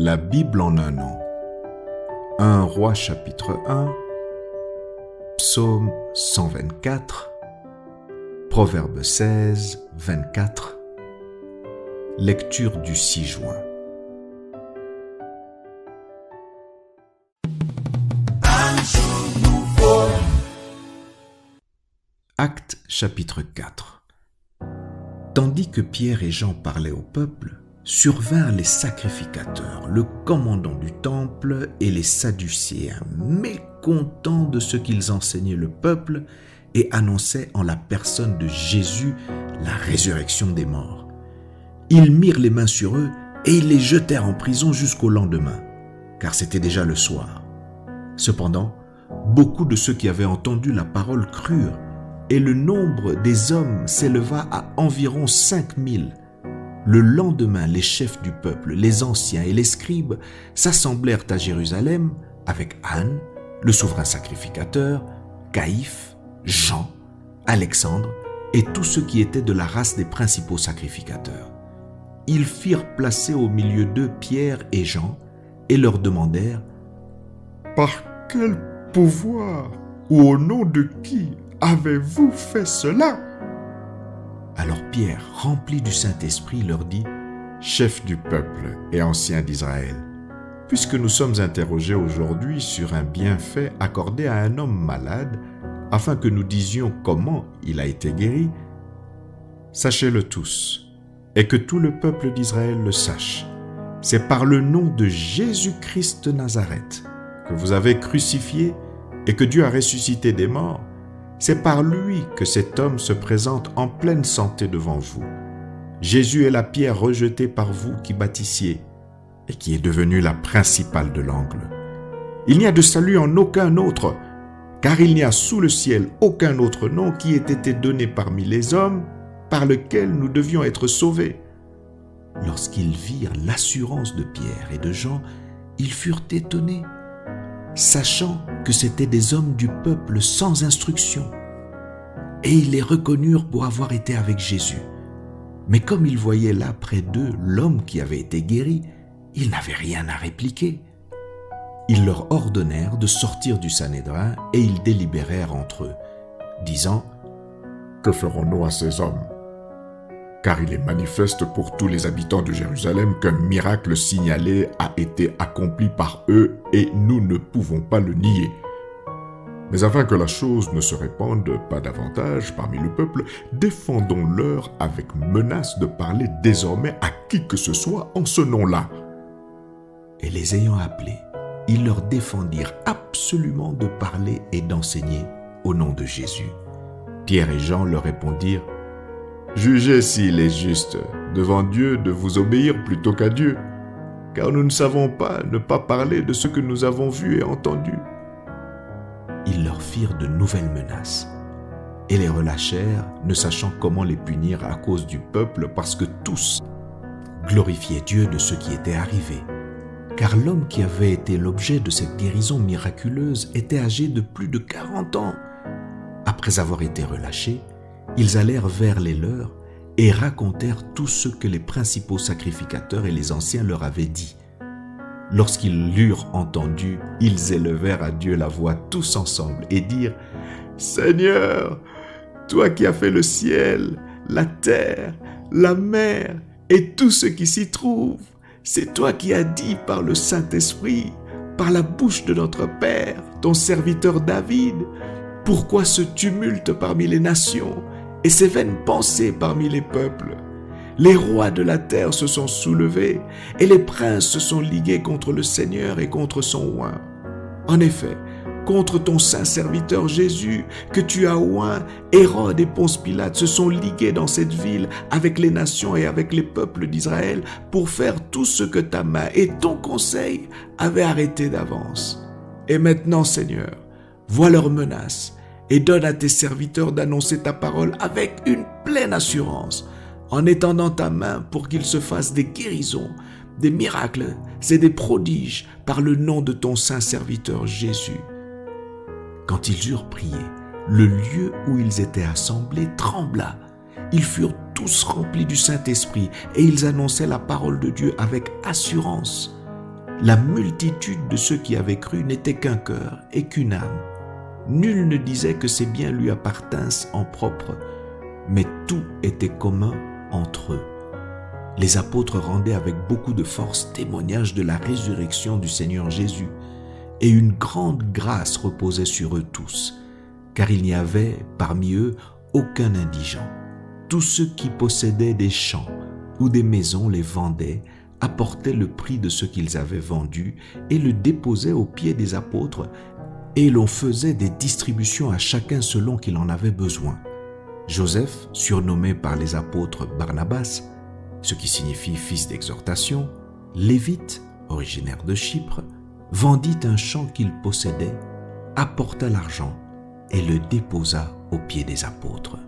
La Bible en un an. 1 Roi chapitre 1, Psaume 124, Proverbe 16, 24, lecture du 6 juin. Actes chapitre 4. Tandis que Pierre et Jean parlaient au peuple, survinrent les sacrificateurs, le commandant du temple et les Sadducéens, mécontents de ce qu'ils enseignaient le peuple et annonçaient en la personne de Jésus la résurrection des morts. Ils mirent les mains sur eux et ils les jetèrent en prison jusqu'au lendemain, car c'était déjà le soir. Cependant, beaucoup de ceux qui avaient entendu la parole crurent, et le nombre des hommes s'éleva à environ 5000. Le lendemain, les chefs du peuple, les anciens et les scribes s'assemblèrent à Jérusalem avec Anne, le souverain sacrificateur, Caïphe, Jean, Alexandre et tous ceux qui étaient de la race des principaux sacrificateurs. Ils firent placer au milieu d'eux Pierre et Jean et leur demandèrent « Par quel pouvoir ou au nom de qui avez-vous fait cela ?» Alors Pierre, rempli du Saint-Esprit, leur dit « Chef du peuple et ancien d'Israël, puisque nous sommes interrogés aujourd'hui sur un bienfait accordé à un homme malade, afin que nous disions comment il a été guéri, sachez-le tous, et que tout le peuple d'Israël le sache. C'est par le nom de Jésus-Christ de Nazareth, que vous avez crucifié et que Dieu a ressuscité des morts. C'est par lui que cet homme se présente en pleine santé devant vous. Jésus est la pierre rejetée par vous qui bâtissiez et qui est devenue la principale de l'angle. Il n'y a de salut en aucun autre, car il n'y a sous le ciel aucun autre nom qui ait été donné parmi les hommes par lequel nous devions être sauvés. » Lorsqu'ils virent l'assurance de Pierre et de Jean, ils furent étonnés, sachant que c'étaient des hommes du peuple sans instruction. Et ils les reconnurent pour avoir été avec Jésus. Mais comme ils voyaient là près d'eux l'homme qui avait été guéri, ils n'avaient rien à répliquer. Ils leur ordonnèrent de sortir du Sanhédrin et ils délibérèrent entre eux, disant « Que ferons-nous à ces hommes ? Car il est manifeste pour tous les habitants de Jérusalem qu'un miracle signalé a été accompli par eux et nous ne pouvons pas le nier. Mais afin que la chose ne se répande pas davantage parmi le peuple, défendons-leur avec menace de parler désormais à qui que ce soit en ce nom-là. » Et les ayant appelés, ils leur défendirent absolument de parler et d'enseigner au nom de Jésus. Pierre et Jean leur répondirent « Jugez s'il est juste devant Dieu de vous obéir plutôt qu'à Dieu, car nous ne savons pas ne pas parler de ce que nous avons vu et entendu. » Ils leur firent de nouvelles menaces et les relâchèrent, ne sachant comment les punir à cause du peuple, parce que tous glorifiaient Dieu de ce qui était arrivé. Car l'homme qui avait été l'objet de cette guérison miraculeuse était âgé de plus de 40 ans. Après avoir été relâchés, ils allèrent vers les leurs et racontèrent tout ce que les principaux sacrificateurs et les anciens leur avaient dit. Lorsqu'ils l'eurent entendu, ils élevèrent à Dieu la voix tous ensemble et dirent « Seigneur, toi qui as fait le ciel, la terre, la mer et tout ce qui s'y trouve, c'est toi qui as dit par le Saint-Esprit, par la bouche de notre Père, ton serviteur David, pourquoi ce tumulte parmi les nations et ces vaines pensées parmi les peuples? Les rois de la terre se sont soulevés et les princes se sont ligués contre le Seigneur et contre son oint. En effet, contre ton saint serviteur Jésus, que tu as oint, Hérode et Ponce Pilate se sont ligués dans cette ville avec les nations et avec les peuples d'Israël pour faire tout ce que ta main et ton conseil avaient arrêté d'avance. Et maintenant, Seigneur, vois leurs menaces et donne à tes serviteurs d'annoncer ta parole avec une pleine assurance, en étendant ta main pour qu'ils se fassent des guérisons, des miracles et des prodiges par le nom de ton saint serviteur Jésus. » Quand ils eurent prié, le lieu où ils étaient assemblés trembla. Ils furent tous remplis du Saint-Esprit et ils annonçaient la parole de Dieu avec assurance. La multitude de ceux qui avaient cru n'était qu'un cœur et qu'une âme. Nul ne disait que ses biens lui appartinssent en propre, mais tout était commun entre eux. Les apôtres rendaient avec beaucoup de force témoignage de la résurrection du Seigneur Jésus, et une grande grâce reposait sur eux tous, car il n'y avait parmi eux aucun indigent. Tous ceux qui possédaient des champs ou des maisons les vendaient, apportaient le prix de ce qu'ils avaient vendu et le déposaient aux pieds des apôtres, et l'on faisait des distributions à chacun selon qu'il en avait besoin. Joseph, surnommé par les apôtres Barnabas, ce qui signifie fils d'exhortation, lévite, originaire de Chypre, vendit un champ qu'il possédait, apporta l'argent et le déposa aux pieds des apôtres.